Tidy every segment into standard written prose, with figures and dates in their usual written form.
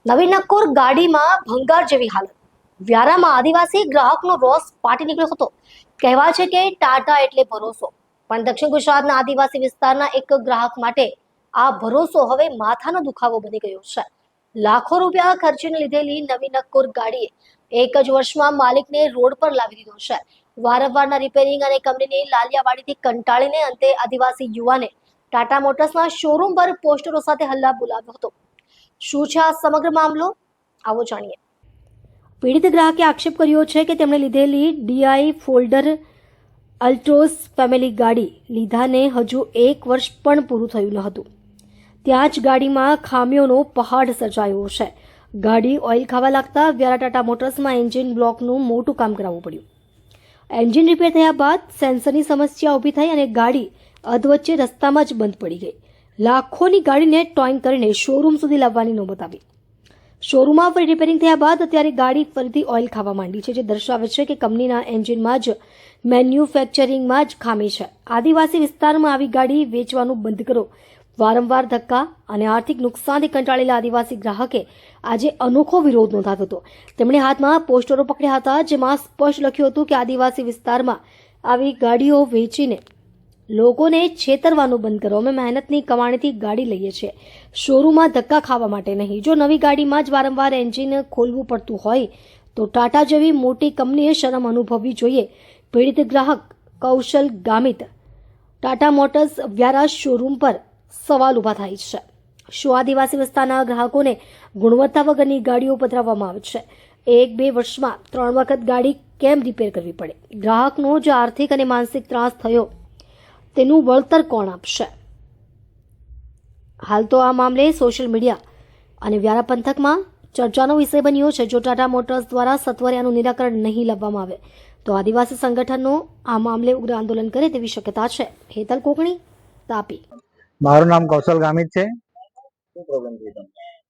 નવી નક્કોર ગાડીમાં ભંગાર જેવી હાલત. વ્યારામાં આદિવાસી ગ્રાહકનો રોષ ફાટી નીકળ્યો હતો. કહેવાય છે કે ટાટા એટલે ભરોસો, પણ દક્ષિણ ગુજરાતના આદિવાસી વિસ્તારના એક ગ્રાહક માટે આ ભરોસો હવે માથાનો દુખાવો બની ગયો છે. લાખો રૂપિયા ખર્ચીને લીધેલી નવી નક્કોર ગાડીએ એક જ વર્ષમાં માલિકને રોડ પર લાવી દીધો છે. વારંવારના રિપેરિંગ અને કંપનીની લાલિયાવાડીથી કંટાળીને અંતે આદિવાસી યુવાને ટાટા મોટર્સના શોરૂમ પર પોસ્ટરો સાથે હલ્લા બોલાવ્યો હતો. શું છે આ સમગ્ર મામલો, આવો જાણીએ. પીડિત ગ્રાહકે આક્ષેપ કર્યો છે કે તેમણે લીધેલી ડીઆઈ ફોલ્ડર અલ્ટ્રોસ ફેમિલી ગાડી લીધાને હજુ 1 વર્ષ પણ પૂરું થયું ન હતું. ત્યાં જ ગાડીમાં ખામીઓનો પહાડ સર્જાયો છે. ગાડી ઓઇલ ખાવા લાગતા વ્યારા ટાટા મોટર્સમાં એન્જિન બ્લોકનું મોટું કામ કરાવવું પડ્યું. એન્જિન રિપેર થયા બાદ સેન્સરની સમસ્યા ઊભી થઈ અને ગાડી અધવચ્ચે રસ્તામાં જ બંધ પડી ગઈ. લાખોની ગાડીને ટોઈંગ કરીને શોરૂમ સુધી લાવવાની નોબત આવી. શોરૂમમાં ફરી રિપેરિંગ થયા બાદ અત્યારે ગાડી ફરીથી ઓઇલ ખાવા માંડી છે, જે દર્શાવે છે કે કંપનીના એન્જિનમાં જ મેન્યુફેક્ચરિંગમાં જ ખામી છે. આદિવાસી વિસ્તારમાં આવી ગાડી વેચવાનું બંધ કરો. વારંવાર ધક્કા અને આર્થિક નુકસાનથી કંટાળેલા આદિવાસી ગ્રાહકે આજે અનોખો વિરોધ નોંધાવ્યો હતો. તેમણે હાથમાં પોસ્ટરો પકડ્યા હતા, જેમાં સ્પષ્ટ લખ્યું હતું કે આદિવાસી વિસ્તારમાં આવી ગાડીઓ વેચીને લોકોને છેતરવાનું બંધ કરો. અમે મહેનતની કમાણીથી ગાડી લઈએ છીએ, શોરૂમમાં ધક્કા ખાવા માટે નહીં. જો નવી ગાડીમાં જ વારંવાર એન્જિન ખોલવું પડતું હોય તો ટાટા જેવી મોટી કંપનીએ શરમ અનુભવવી જોઈએ. પીડિત ગ્રાહક કૌશલ ગામિત ટાટા મોટર્સ વ્યારા શોરૂમ પર સવાલ ઊભા થાય છે. શું આદિવાસી વિસ્તારના ગ્રાહકોને ગુણવત્તા વગરની ગાડીઓ પધરાવવામાં આવે છે? 1-2 વર્ષમાં 3 વખત ગાડી કેમ રિપેર કરવી પડે? ગ્રાહકનો જે આર્થિક અને માનસિક ત્રાસ થયો તેનું વળતર કોણ આપશે? હાલ તો આ મામલે સોશિયલ મીડિયા અને વ્યારા પંથકમાં ચર્ચાનો વિષય બન્યો છે. જો ટાટા મોટર્સ દ્વારા સત્વરે આનું નિરાકરણ નહીં લાવવામાં આવે તો આદિવાસી સંગઠનો આ મામલે ઉગ્ર આંદોલન કરે તેવી શક્યતા છે. હેતલ કોકણી, તાપી. મારું નામ કૌશલ ગામિત છે. શું પ્રોબ્લેમ થઈ તમને?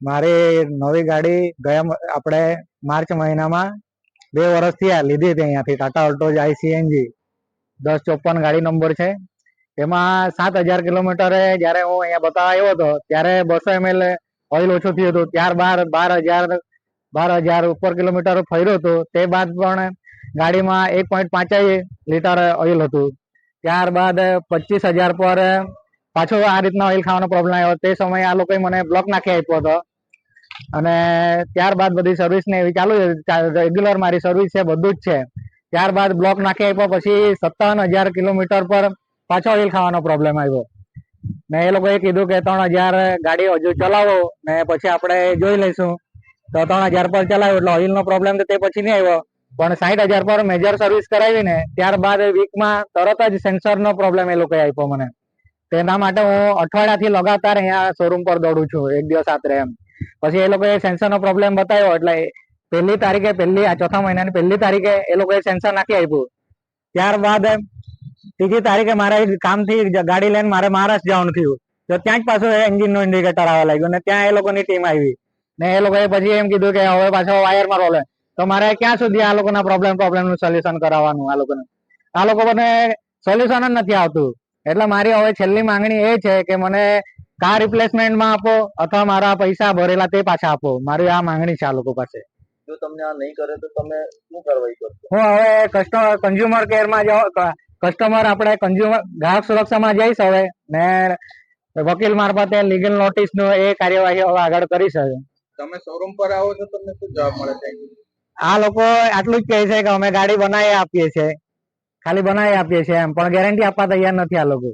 મારી નવી ગાડી ગયા આપણે માર્ચ મહિનામાં 2 વર્ષથી લીધી હતી અહીંયાથી ટાટા ઓલ્ટોઝ સીએનજી 1054 ગાડી નંબર છે. એમાં 7000 કિલોમીટરે જ્યારે હું અહીંયા બતાવવા આવ્યો હતો ત્યારે 200 ml ઓઇલ ઓછું થયું હતું. ત્યારબાદ 12,000 ઉપર કિલોમીટર ફર્યો હતો. તે બાદ પણ ગાડીમાં 1.5 લીટર ઓઇલ હતું. ત્યારબાદ 25,000 પર પાછો આ રીતના ઓઇલ ખાવાનો પ્રોબ્લેમ આવ્યો. તે સમયે આ લોકોએ મને બ્લોક નાખી આપ્યો હતો અને ત્યારબાદ બધી સર્વિસ ને એવી ચાલુ રેગ્યુલર મારી સર્વિસ છે, બધું જ છે. ત્યારબાદ બ્લોક નાખી આપ્યો પછી 57,000 કિલોમીટર પર પાછો ઓઇલ ખાવાનો પ્રોબ્લેમ આવ્યો ને એ લોકોએ કીધું કે 3,000 ગાડી હજુ ચલાવો ને પછી આપણે જોઈ લઈશું. તો 3,000 પર ચલાવ્યો એટલે ઓઇલનો પ્રોબ્લેમ તો તે પછી નહીં આવ્યો, પણ 60,000 પર મેજર સર્વિસ કરાવીને ત્યારબાદ વીકમાં તરત જ સેન્સરનો પ્રોબ્લેમ એ લોકોએ આપ્યો મને. તેના માટે હું અઠવાડિયાથી લગાતાર અહીંયા શોરૂમ પર દોડું છું, 1 દિવસ રાત્રે એમ. પછી એ લોકોએ સેન્સરનો પ્રોબ્લેમ બતાવ્યો એટલે 1લી તારીખે આ ચોથા મહિનાની 1લી તારીખે એ લોકોએ સેન્સર નાખી આપ્યું. ત્યારબાદ 3જી તારીખે મારે કામથી ગાડી લઈને મારે મહારાષ્ટ્ર જવાનું થયું. તો ત્યાં જ પાછું એન્જિનનો ઇન્ડિકેટર આવવા લાગ્યો ને ત્યાં એ લોકોની ટીમ આવી ને એ લોકોએ પછી એમ કીધું કે હવે પાછો વાયરમાં પ્રોબ્લેમ. તો મારે ક્યાં સુધી આ લોકોના પ્રોબ્લેમનું સોલ્યુશન કરાવવાનું? આ લોકો મને સોલ્યુશન જ નથી આવતું. એટલે મારી હવે છેલ્લી માંગણી એ છે કે મને કાર રિપ્લેસમેન્ટમાં આપો અથવા મારા પૈસા ભરેલા તે પાછા આપો. મારી આ માંગણી છે આ લોકો પાસે. જો તમને આ નહીં કરે તો તમે શું કાર્યવાહી કરશો? હું હવે કન્ઝ્યુમર કેરમાં આપણે ગ્રાહક સુરક્ષામાં જઈશ હવે ને વકીલ મારફતે લીગલ નોટિસનો એ કાર્યવાહી હવે આગળ કરીશ. તમે શોરૂમ પર આવો છો, તમને શું જવાબ મળે છે? આ લોકો આટલું જ કહે છે કે અમે ગાડી બનાવી આપીએ છીએ, ખાલી બનાવી આપીએ છીએ એમ, પણ ગેરંટી આપવા તૈયાર નથી આ લોકો.